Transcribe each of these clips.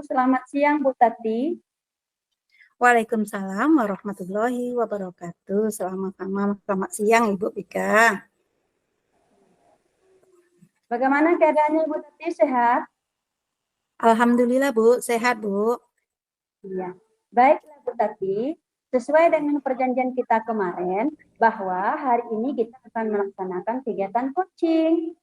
Selamat siang, Bu Tati. Waalaikumsalam warahmatullahi wabarakatuh. Selamat siang, Ibu Pika. Bagaimana keadaannya, Bu Tati? Sehat? Alhamdulillah, Bu. Sehat, Bu. Iya. Baiklah, Bu Tati. Sesuai dengan perjanjian kita kemarin, bahwa hari ini kita akan melaksanakan kegiatan coaching.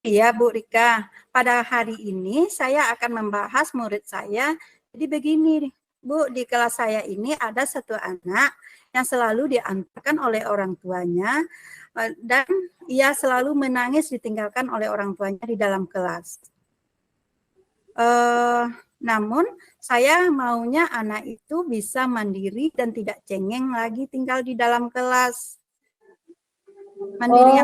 Iya, Bu Rika. Pada hari ini saya akan membahas murid saya. Jadi begini, Bu, di kelas saya ini ada satu anak yang selalu diantarkan oleh orang tuanya dan ia selalu menangis ditinggalkan oleh orang tuanya di dalam kelas. Namun saya maunya anak itu bisa mandiri dan tidak cengeng lagi tinggal di dalam kelas. Mandiri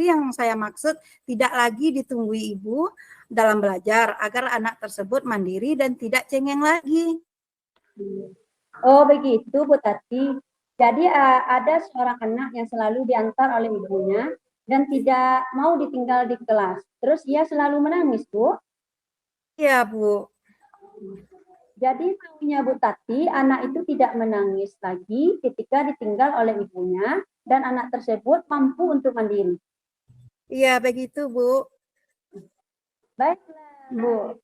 yang saya maksud tidak lagi ditunggui ibu dalam belajar agar anak tersebut mandiri dan tidak cengeng lagi. Oh begitu, Bu Tati. Jadi ada seorang anak yang selalu diantar oleh ibunya dan tidak mau ditinggal di kelas. Terus ia selalu menangis, Bu? Iya, Bu. Jadi maunya Bu Tati, anak itu tidak menangis lagi ketika ditinggal oleh ibunya dan anak tersebut mampu untuk mandiri. Iya, begitu, Bu. Baiklah, Bu.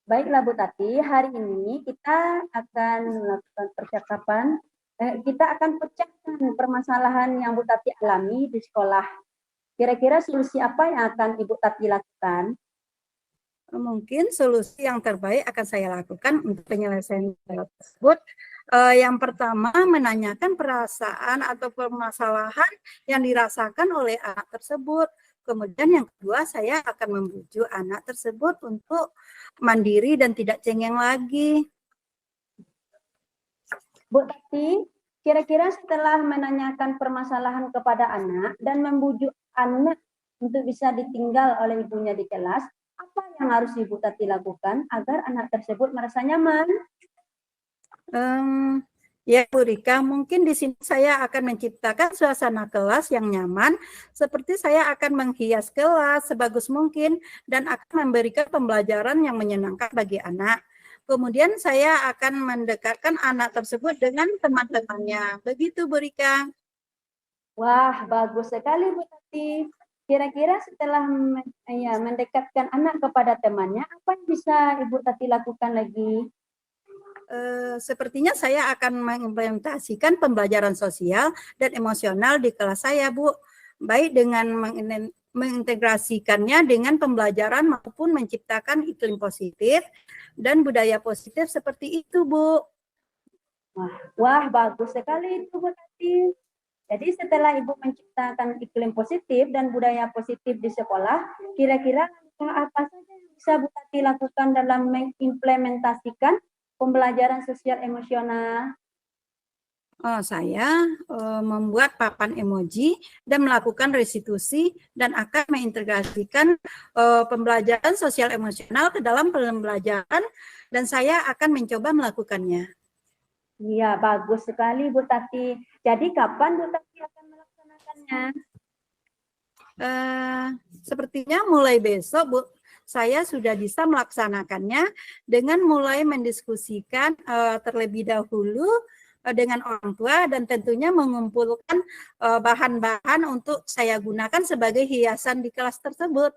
Baiklah, Bu Tati. Hari ini kita akan melakukan percakapan. Kita akan pecahkan permasalahan yang Bu Tati alami di sekolah. Kira-kira solusi apa yang akan Ibu Tati lakukan? Mungkin solusi yang terbaik akan saya lakukan untuk penyelesaian tersebut. Yang pertama, menanyakan perasaan atau permasalahan yang dirasakan oleh anak tersebut. Kemudian yang kedua, saya akan membujuk anak tersebut untuk mandiri dan tidak cengeng lagi. Bu Tati, kira-kira setelah menanyakan permasalahan kepada anak dan membujuk anak untuk bisa ditinggal oleh ibunya di kelas, apa yang harus Ibu Tati lakukan agar anak tersebut merasa nyaman? Ya, Bu Rika, mungkin di sini saya akan menciptakan suasana kelas yang nyaman, seperti saya akan menghias kelas sebagus mungkin dan akan memberikan pembelajaran yang menyenangkan bagi anak. Kemudian saya akan mendekatkan anak tersebut dengan teman-temannya. Begitu, Bu Rika. Wah, bagus sekali, Bu Tati. Kira-kira setelah mendekatkan anak kepada temannya, apa yang bisa Ibu Tati lakukan lagi? Sepertinya saya akan mengimplementasikan pembelajaran sosial dan emosional di kelas saya, Bu. Baik dengan mengintegrasikannya dengan pembelajaran maupun menciptakan iklim positif dan budaya positif seperti itu, Bu. Wah, bagus sekali itu, Bu Tati. Jadi setelah Ibu menciptakan iklim positif dan budaya positif di sekolah, kira-kira apa saja yang bisa Bu Tati lakukan dalam mengimplementasikan pembelajaran sosial emosional? Saya membuat papan emoji dan melakukan restitusi dan akan mengintegrasikan pembelajaran sosial emosional ke dalam pembelajaran dan saya akan mencoba melakukannya. Iya, bagus sekali Bu Tati. Jadi kapan Bu Tati akan melaksanakannya? Sepertinya mulai besok, Bu. Saya sudah bisa melaksanakannya dengan mulai mendiskusikan terlebih dahulu dengan orang tua dan tentunya mengumpulkan bahan-bahan untuk saya gunakan sebagai hiasan di kelas tersebut.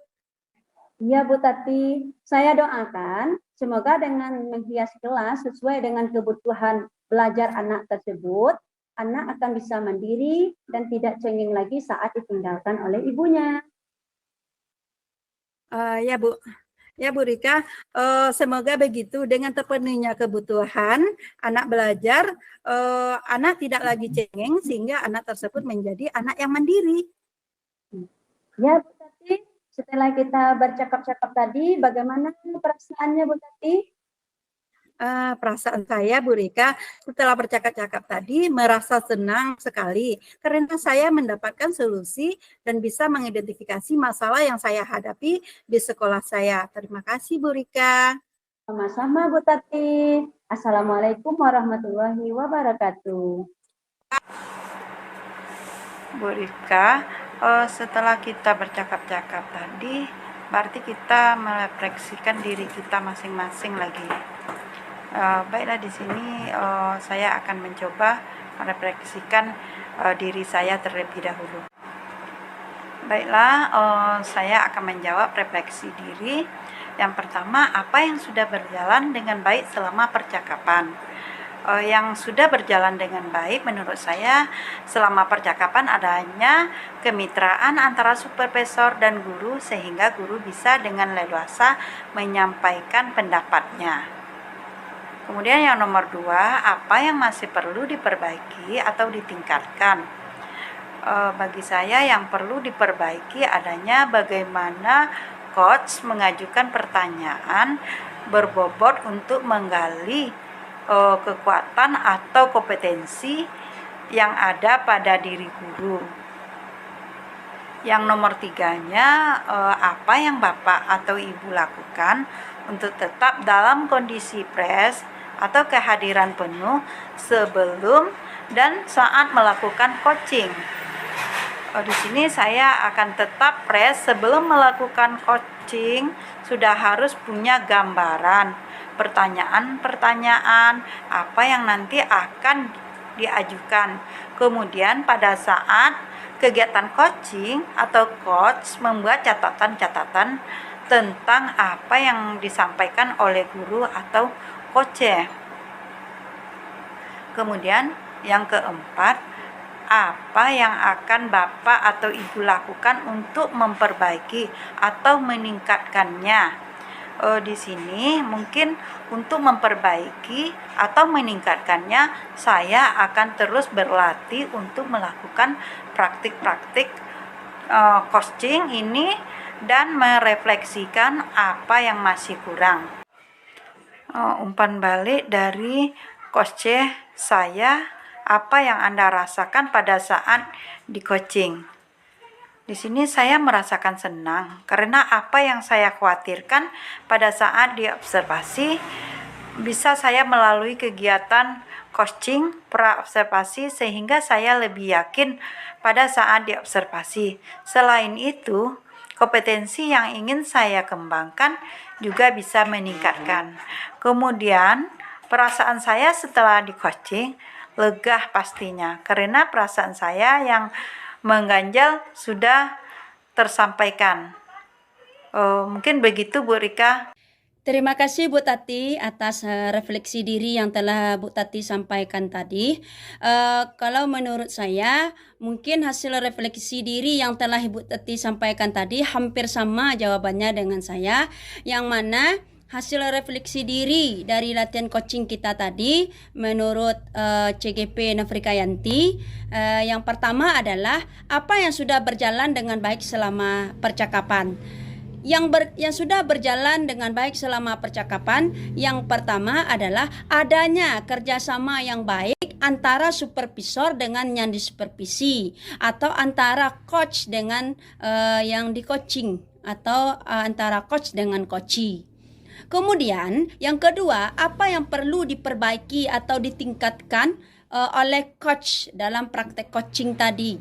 Iya Bu Tati, saya doakan semoga dengan menghias kelas sesuai dengan kebutuhan belajar anak tersebut, anak akan bisa mandiri dan tidak cengeng lagi saat ditinggalkan oleh ibunya. Ya Bu. Ya Bu Rika, semoga begitu dengan terpenuhinya kebutuhan anak belajar, anak tidak lagi cengeng sehingga anak tersebut menjadi anak yang mandiri. Ya Bu Tati, setelah kita bercakap-cakap tadi, bagaimana perasaannya Bu Tati? Perasaan saya, Bu Rika, setelah bercakap-cakap tadi merasa senang sekali karena saya mendapatkan solusi dan bisa mengidentifikasi masalah yang saya hadapi di sekolah saya. Terima kasih, Bu Rika. Sama-sama Bu Tati. Assalamualaikum warahmatullahi wabarakatuh. Bu Rika, Setelah kita bercakap-cakap tadi, berarti kita merefleksikan diri kita masing-masing lagi. Baiklah, di sini saya akan mencoba merefleksikan diri saya terlebih dahulu. Baiklah, saya akan menjawab refleksi diri. Yang pertama, apa yang sudah berjalan dengan baik selama percakapan? Yang sudah berjalan dengan baik menurut saya selama percakapan adanya kemitraan antara supervisor dan guru, sehingga guru bisa dengan leluasa menyampaikan pendapatnya. Kemudian yang nomor 2, apa yang masih perlu diperbaiki atau ditingkatkan? Bagi saya yang perlu diperbaiki adanya bagaimana coach mengajukan pertanyaan berbobot untuk menggali kekuatan atau kompetensi yang ada pada diri guru. Yang nomor 3-nya, apa yang Bapak atau Ibu lakukan untuk tetap dalam kondisi fresh atau kehadiran penuh sebelum dan saat melakukan coaching. Di sini saya akan tetap fresh sebelum melakukan coaching, sudah harus punya gambaran pertanyaan-pertanyaan apa yang nanti akan diajukan. Kemudian pada saat kegiatan coaching atau coach membuat catatan-catatan tentang apa yang disampaikan oleh guru atau coach. Kemudian yang keempat, apa yang akan Bapak atau Ibu lakukan untuk memperbaiki atau meningkatkannya? Di sini mungkin untuk memperbaiki atau meningkatkannya, saya akan terus berlatih untuk melakukan praktik-praktik coaching ini dan merefleksikan apa yang masih kurang. Umpan balik dari coach saya, apa yang Anda rasakan pada saat di coaching? Di sini saya merasakan senang karena apa yang saya khawatirkan pada saat diobservasi bisa saya melalui kegiatan coaching pra-observasi, sehingga saya lebih yakin pada saat diobservasi. Selain itu, kompetensi yang ingin saya kembangkan juga bisa meningkatkan. Kemudian, perasaan saya setelah di coaching lega pastinya, karena perasaan saya yang mengganjal sudah tersampaikan. Mungkin begitu Bu Rika. Terima kasih Bu Tati atas refleksi diri yang telah Bu Tati sampaikan tadi. Kalau menurut saya, mungkin hasil refleksi diri yang telah Ibu Tati sampaikan tadi hampir sama jawabannya dengan saya, yang mana hasil refleksi diri dari latihan coaching kita tadi menurut CGP Nafrikayanti, yang pertama adalah apa yang sudah berjalan dengan baik selama percakapan. Yang sudah berjalan dengan baik selama percakapan, yang pertama adalah adanya kerjasama yang baik antara supervisor dengan yang disupervisi, atau antara coach dengan yang di coaching, atau antara coach dengan coachee. Kemudian yang kedua, apa yang perlu diperbaiki atau ditingkatkan oleh coach dalam praktek coaching tadi?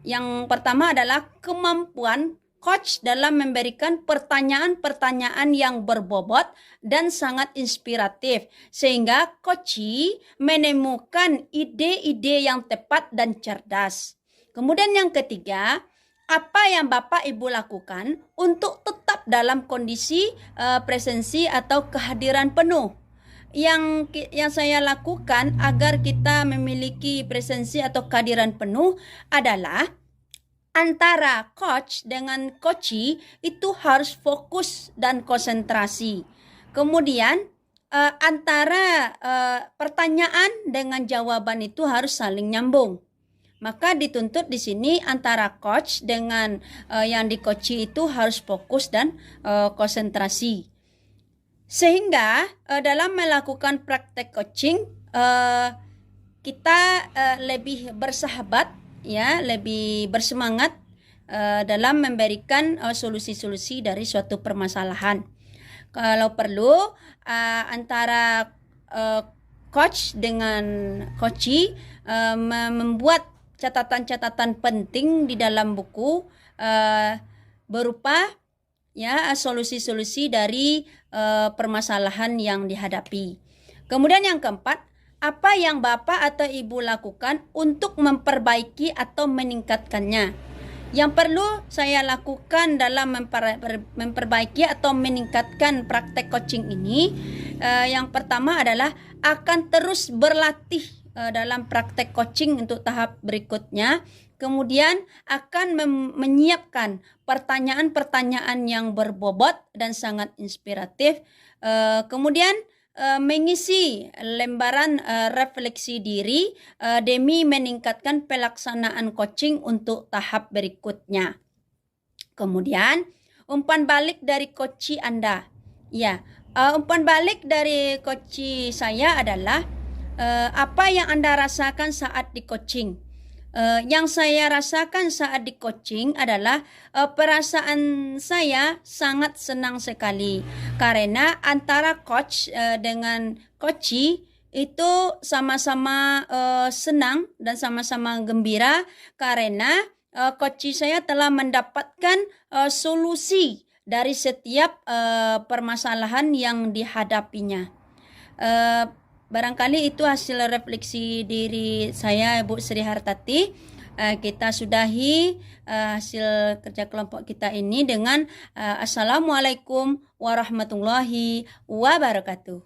Yang pertama adalah kemampuan coach dalam memberikan pertanyaan-pertanyaan yang berbobot dan sangat inspiratif, sehingga coachee menemukan ide-ide yang tepat dan cerdas. Kemudian yang ketiga, apa yang Bapak Ibu lakukan untuk tetap dalam kondisi presensi atau kehadiran penuh? Yang saya lakukan agar kita memiliki presensi atau kehadiran penuh adalah antara coach dengan coachee itu harus fokus dan konsentrasi. Kemudian antara pertanyaan dengan jawaban itu harus saling nyambung. Maka dituntut di sini antara coach dengan yang di coachee itu harus fokus dan konsentrasi. Sehingga dalam melakukan praktek coaching kita lebih bersahabat, ya, lebih bersemangat dalam memberikan solusi-solusi dari suatu permasalahan. Kalau perlu antara coach dengan coachee membuat catatan-catatan penting di dalam buku berupa ya solusi-solusi dari permasalahan yang dihadapi. Kemudian yang keempat, apa yang Bapak atau Ibu lakukan untuk memperbaiki atau meningkatkannya? Yang perlu saya lakukan dalam memperbaiki atau meningkatkan praktek coaching ini, yang pertama adalah akan terus berlatih dalam praktek coaching untuk tahap berikutnya. Kemudian akan menyiapkan pertanyaan-pertanyaan yang berbobot dan sangat inspiratif. Kemudian mengisi lembaran refleksi diri demi meningkatkan pelaksanaan coaching untuk tahap berikutnya. Kemudian umpan balik dari coach Anda. Ya, umpan balik dari coach saya adalah apa yang Anda rasakan saat di coaching. Yang saya rasakan saat di coaching adalah perasaan saya sangat senang sekali karena antara coach dengan coachee itu sama-sama senang dan sama-sama gembira karena coachee saya telah mendapatkan solusi dari setiap permasalahan yang dihadapinya. Barangkali itu hasil refleksi diri saya, Bu Sri Hartati. Kita sudahi hasil kerja kelompok kita ini dengan Assalamualaikum warahmatullahi wabarakatuh.